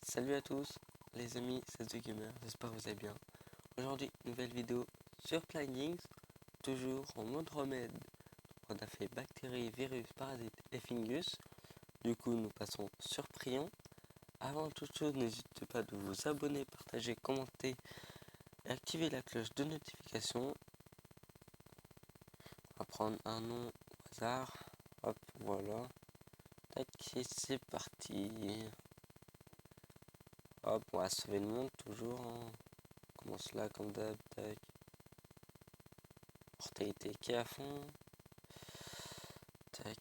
Salut à tous les amis, c'est The Gamer, j'espère que vous allez bien. Aujourd'hui, nouvelle vidéo sur Plugins, toujours en mode remède. On a fait bactéries, virus, parasites et fungus. Du coup, nous passons sur Prion. Avant toute chose, n'hésitez pas de vous abonner, partager, commenter et activer la cloche de notification. On va prendre un nom au hasard. Hop, voilà. Tac, c'est parti. Hop, on va sauver le monde toujours. On commence là comme d'hab. Tac. Mortalité qui est à fond. Tac.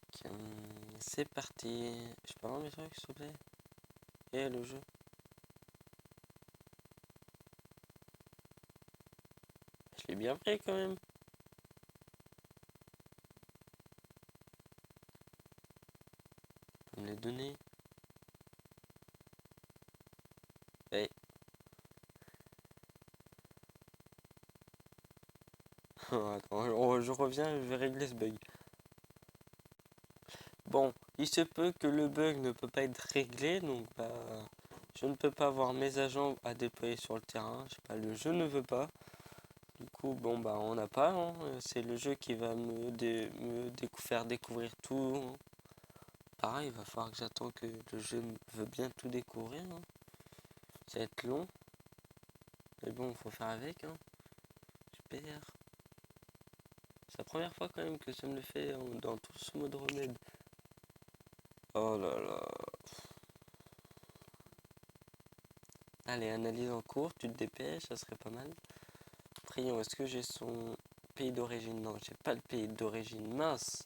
C'est parti. Je peux avoir mes trucs s'il te plaît. Et le jeu. Je l'ai bien pris quand même. Je peux me les donner. Hey. Attends, je reviens, je vais régler ce bug. Bon, il se peut que le bug ne peut pas être réglé, donc bah, je ne peux pas avoir mes agents à déployer sur le terrain. Je sais pas, le jeu ne veut pas. Du coup, bon bah on n'a pas. Hein. C'est le jeu qui va faire découvrir tout. Hein. Pareil, il va falloir que j'attende que le jeu veut bien tout découvrir. Hein. Ça va être long. Mais bon, il faut faire avec. Hein. Super. C'est la première fois quand même que ça me le fait dans tout ce mode remède. Oh là là. Allez, analyse en cours, tu te dépêches, ça serait pas mal. Prions, est-ce que j'ai son pays d'origine? Non, j'ai pas le pays d'origine, mince.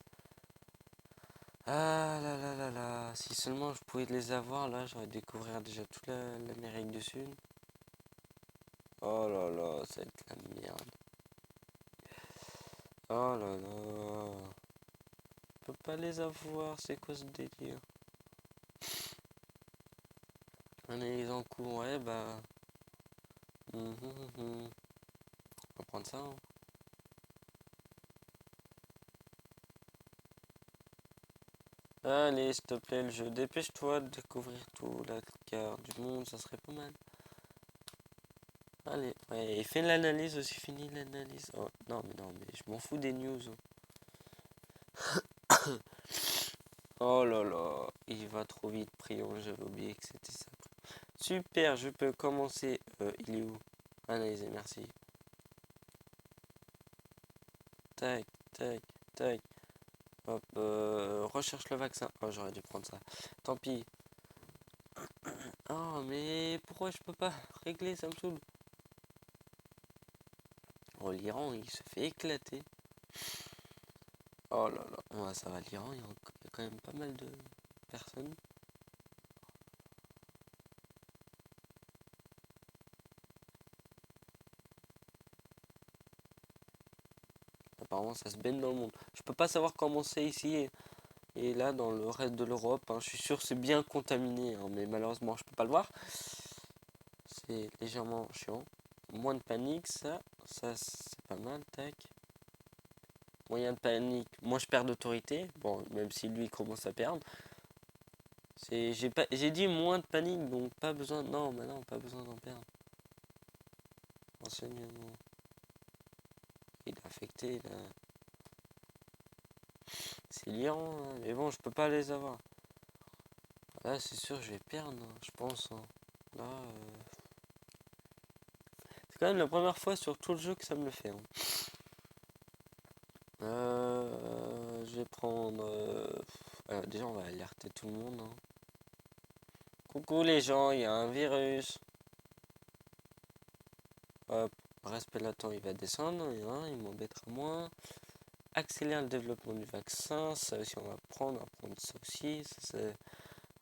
Ah là là là là, si seulement je pouvais les avoir, là, j'aurais découvert déjà toute l'Amérique du Sud. Oh là là, ça va être la merde. Oh là là. Je peux pas les avoir, c'est quoi ce délire? Analyse en cours, ouais, bah... On va prendre ça, hein. Allez, s'il te plaît, le jeu, dépêche-toi de découvrir tout la carte du monde, ça serait pas mal. Allez, ouais, et fais l'analyse aussi, fini l'analyse. Oh, non, mais je m'en fous des news. Oh là là, il va trop vite, prions, j'avais oublié que c'était ça. Super, je peux commencer. Il est où? Analyser, merci. Tac, tac, tac. Hop, recherche le vaccin. Oh, j'aurais dû prendre ça. Tant pis. Oh, mais pourquoi je peux pas régler? Ça me saoule. Oh, l'Iran, il se fait éclater. Oh là là. Ouais, ça va, l'Iran, il y a quand même pas mal de personnes. Apparemment, ça se baigne dans le monde. Je peux pas savoir comment c'est ici et là, dans le reste de l'Europe. Hein. Je suis sûr que c'est bien contaminé, hein, mais malheureusement, je peux pas le voir. C'est légèrement chiant. Moins de panique, ça c'est pas mal, tac. Moyen de panique, moi je perds d'autorité. Bon, même si lui commence à perdre. J'ai dit moins de panique, donc pas besoin. Non, maintenant pas besoin d'en perdre. Enseignement. Il est affecté là. C'est l'Iran, hein. Mais bon, je peux pas les avoir. Là, c'est sûr, je vais perdre, hein, je pense. Hein. Là, c'est quand même la première fois sur tout le jeu que ça me le fait. Hein. Je vais prendre. Déjà, on va alerter tout le monde. Hein. Coucou les gens, il y a un virus. Hop, respect latent, il va descendre. Hein, il m'embêtera moins. Accélère le développement du vaccin. Ça aussi, on va prendre ça aussi.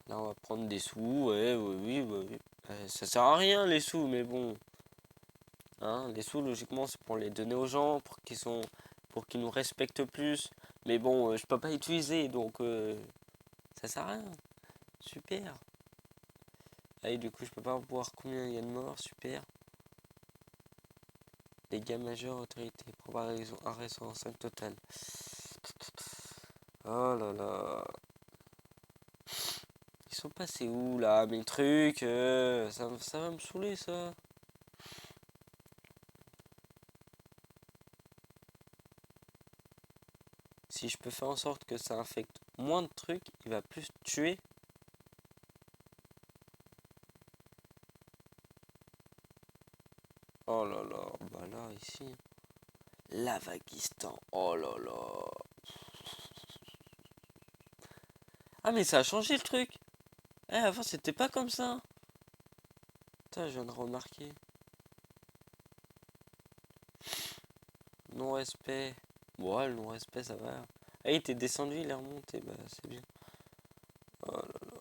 Là, on va prendre des sous. Ouais, oui. Ça sert à rien les sous, mais bon. Hein, les sous, logiquement, c'est pour les donner aux gens, pour qu'ils nous respectent plus. Mais bon, je peux pas utiliser, donc ça sert à rien. Super. Allez, du coup, je peux pas voir combien il y a de morts. Super. Dégâts majeurs, autorité. Propagaison, arrêt 5 total. Oh là là. sont passés où là mes trucs ça va me saouler ça. Si je peux faire en sorte que ça infecte moins de trucs, il va plus tuer. Oh là là, bah là ici. L'Avagistan, oh là là. Ah mais ça a changé le truc. Eh avant c'était pas comme ça. Putain, je viens de remarquer. Non-respect. Bon, ouais, le non-respect ça va. Ah il était descendu, il est remonté, bah c'est bien. Oh là là.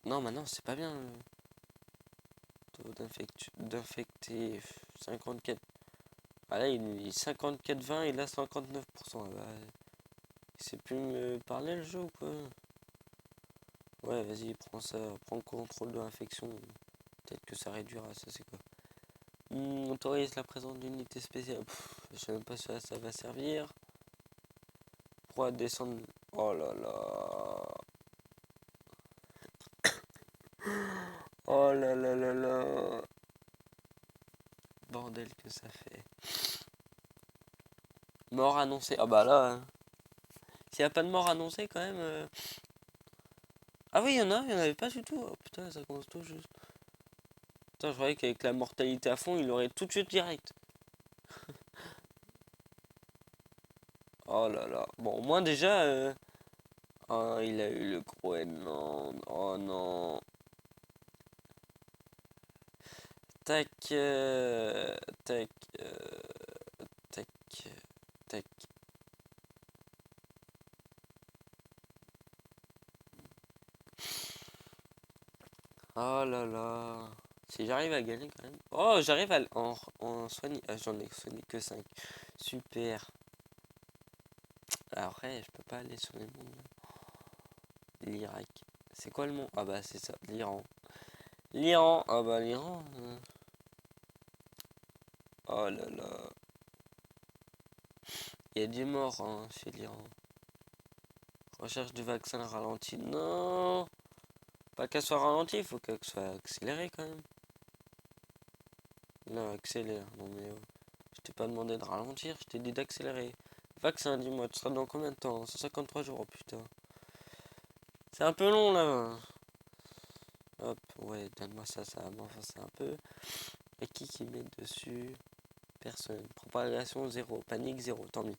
Non, maintenant c'est pas bien. Le taux d'infecté 54. Ah là il est 54-20 et là 59%. Ah bah, il sait plus me parler le jeu ou quoi? Ouais, vas-y, prends ça, prends le contrôle de l'infection. Peut-être que ça réduira, ça c'est quoi? Autorise la présence d'unités spéciales. Je sais même pas si ça va servir. Pourquoi descendre? Oh là là. Oh là là là là. Bordel que ça fait. Mort annoncée. Ah bah là. Hein. S'il n'y a pas de mort annoncée quand même. Ah oui, il y en avait pas du tout. Oh putain, ça commence tout juste. Putain, je croyais qu'avec la mortalité à fond, il aurait tout de suite direct. Oh là là. Bon, au moins déjà. Oh, il a eu le Groenland. Oh non. Tac. Tac. Tac. Tac. Oh là là. Si j'arrive à gagner quand même. Oh, j'arrive à en soigner. Ah, j'en ai soigné que 5. Super. Après, je peux pas aller sur les mondes. L'Irak. C'est quoi le monde? Ah bah c'est ça, l'Iran. L'Iran. Ah bah l'Iran. Oh là là. Il y a des morts hein, chez l'Iran. Recherche de vaccin ralenti. Non. Pas qu'elle soit ralentie, il faut qu'elle soit accélérée quand même. Non, accélère. Non mais je t'ai pas demandé de ralentir, je t'ai dit d'accélérer. Vaccin, dis-moi, tu seras dans combien de temps? 153 jours, oh putain. C'est un peu long là. Hop, ouais, donne-moi ça, ça va m'enfoncer un peu. Et qui met dessus? Personne. Propagation 0. Panique 0. Tant mieux.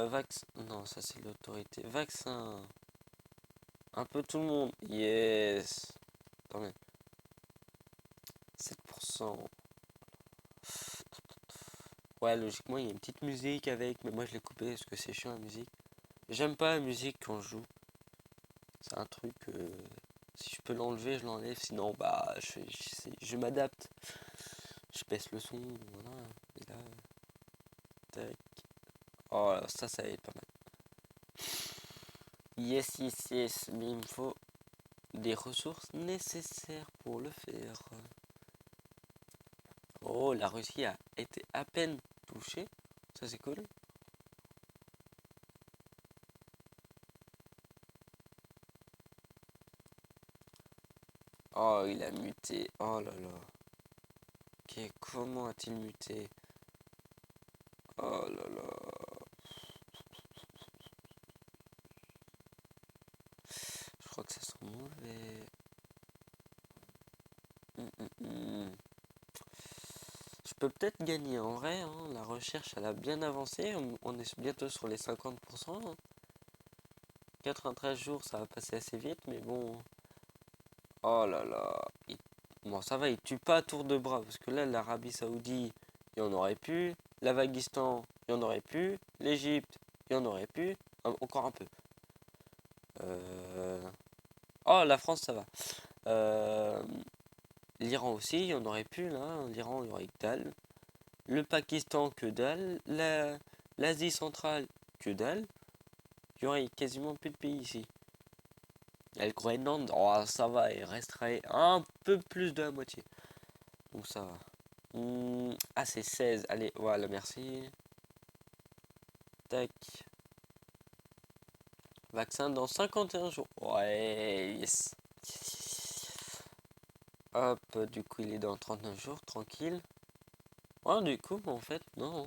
Vaccin. Non, ça c'est l'autorité. Vaccin. Un peu tout le monde. Yes. Tant mieux. 7%. Ouais, logiquement, il y a une petite musique avec. Mais moi, je l'ai coupé parce que c'est chiant la musique. J'aime pas la musique quand je joue. C'est un truc. Si je peux l'enlever, je l'enlève. Sinon, bah, je m'adapte. Je baisse le son. Voilà. Et là. Tac. Oh, ça va être pas mal. Yes, yes, yes. Mais il me faut des ressources nécessaires pour le faire. Oh, la Russie a été à peine touchée. Ça, c'est cool. Oh, il a muté. Oh là là. Ok, comment a-t-il muté? Oh là là. Je crois que ça sent mauvais. Je peux peut-être gagner en vrai. Hein. La recherche, elle a bien avancé. On est bientôt sur les 50%. Hein. 93 jours, ça va passer assez vite. Mais bon. Oh là là. Bon, ça va, il tue pas à tour de bras. Parce que là, l'Arabie Saoudite, il y en aurait pu. L'Avagistan, il y en aurait pu. L'Égypte, il y en aurait pu. Encore un peu. Oh, la France, ça va. L'Iran aussi, il y en aurait pu, là. L'Iran, il y aurait que dalle. Le Pakistan, que dalle. L'Asie centrale, que dalle. Il y aurait quasiment plus de pays ici. Et le Groenland, oh, ça va, il resterait un peu plus de la moitié. Donc ça va. Ah, c'est 16. Allez, voilà, merci. Tac. Vaccin dans 51 jours. Ouais, yes. Hop, du coup, il est dans 39 jours, tranquille. Oh, du coup, en fait, non.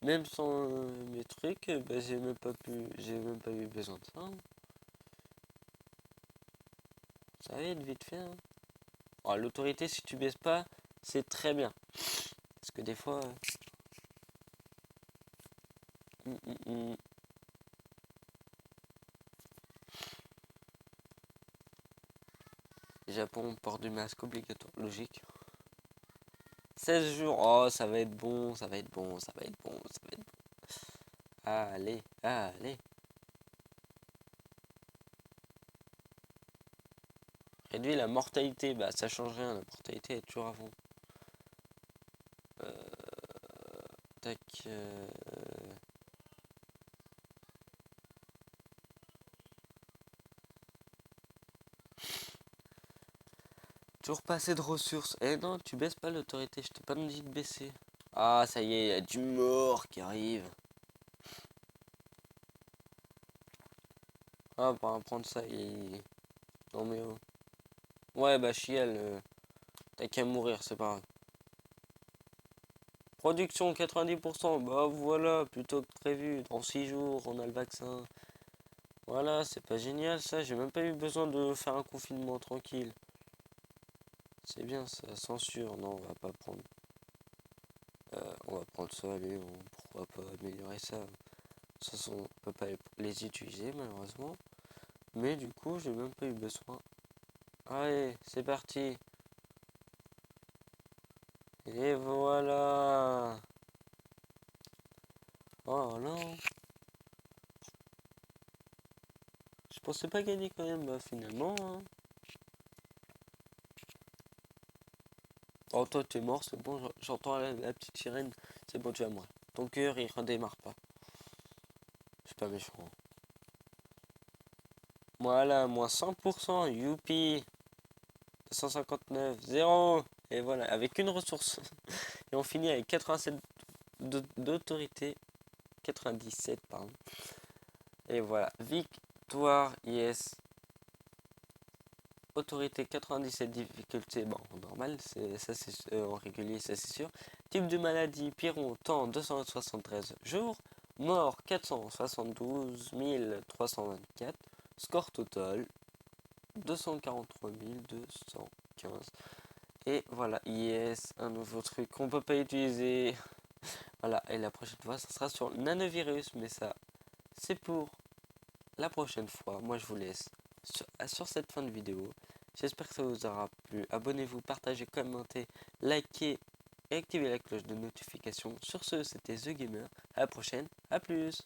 Même sans mes trucs, bah, j'ai même pas eu besoin de ça. Ça va être vite fait. Hein. Oh, l'autorité, si tu baisses pas, c'est très bien. Parce que des fois... hum. Japon, port du masque obligatoire, logique. 16 jours, oh ça va être bon, ça va être bon, ça va être bon, ça va être bon. Allez, allez. Réduit la mortalité, bah ça change rien, la mortalité est toujours avant. Tac. Toujours pas assez de ressources. Eh non, tu baisses pas l'autorité, je t'ai pas dit de baisser. Ah ça y est, il y a du mort qui arrive. Ah, pour apprendre ça, il... Non mais oh. Ouais, bah chiel, t'as qu'à mourir, c'est pas grave. Production 90%, bah voilà, plutôt que prévu. Dans 6 jours, on a le vaccin. Voilà, c'est pas génial ça, j'ai même pas eu besoin de faire un confinement tranquille. C'est bien ça, censure, non, on va pas prendre. On va prendre ça, allez, pourquoi pas améliorer ça. De toute façon, on peut pas les utiliser malheureusement. Mais du coup, j'ai même pas eu besoin. Allez, c'est parti. Et voilà. Oh non. Je pensais pas gagner quand même, bah finalement. Hein. Oh toi t'es mort, c'est bon, j'entends la petite sirène. C'est bon, tu vas mourir. Ton cœur il redémarre pas. Je suis pas méchant. Voilà, moins 100%, youpi. 259, 0. Et voilà, avec une ressource. Et on finit avec 87 d'autorité. 97, pardon. Et voilà, victoire, yes. Autorité 97, difficulté, bon, normal, ça c'est en régulier, ça c'est sûr. Type de maladie, Piron, temps 273 jours. Mort 472 324. Score total 243 215. Et voilà, yes, un nouveau truc qu'on peut pas utiliser. Voilà, et la prochaine fois, ça sera sur le nanovirus, mais ça, c'est pour la prochaine fois. Moi, je vous laisse sur cette fin de vidéo. J'espère que ça vous aura plu. Abonnez-vous, partagez, commentez, likez et activez la cloche de notification. Sur ce, c'était The Gamer. À la prochaine, à plus.